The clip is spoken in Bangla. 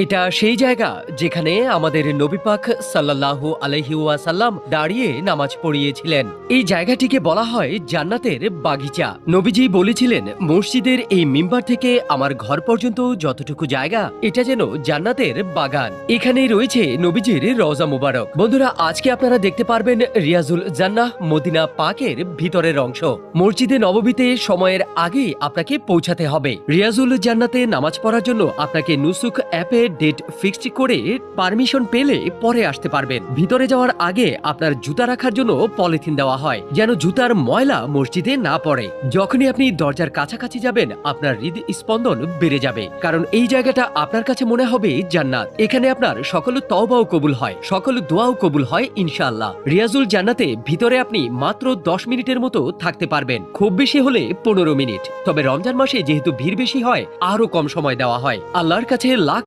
এটা সেই জায়গা যেখানে আমাদের নবী পাক সাল্লাল্লাহু আলাইহি ওয়াসাল্লাম দাঁড়িয়ে নামাজ পড়িয়েছিলেন। এই জায়গাটিকে বলা হয় জান্নাতের বাগিচা। নবীজি বলেছিলেন, মসজিদের এই মিম্বার থেকে আমার ঘর পর্যন্ত যতটুকু জায়গা, এটা যেন জান্নাতের বাগান। এখানেই রয়েছে নবীজির রওজা মুবারক। বন্ধুরা, আজকে আপনারা দেখতে পারবেন রিয়াজুল জান্নাহ মদিনা পাকের ভিতরের অংশ। মসজিদে নববীতে সময়ের আগেই আপনাকে পৌঁছাতে হবে। রিয়াজুল জান্নাতে নামাজ পড়ার জন্য আপনাকে নুসুক অ্যাপে ডেট ফিক্সড করে পারমিশন পেলে পরে আসতে পারবেন। ভিতরে যাওয়ার আগে আপনার জুতা রাখার জন্য পলিথিন দেওয়া হয়, যেন জুতার ময়লা মসজিদে না পড়ে। যখনই আপনি দরজার কাছাকাছি যাবেন, আপনার হৃদ স্পন্দন বেড়ে যাবে, কারণ এই জায়গাটা আপনার কাছে মনে হবে জান্নাত। এখানে আপনার সকল তওবাও কবুল হয়, সকল দোয়াও কবুল হয় ইনশাআল্লাহ। রিয়াজুল জান্নাতে ভিতরে আপনি মাত্র 10 মিনিটের মতো থাকতে পারবেন, খুব বেশি হলে 15 মিনিট। তবে রমজান মাসে যেহেতু ভিড় বেশি হয়, আরো কম সময় দেওয়া হয়। আল্লাহর কাছে লাখ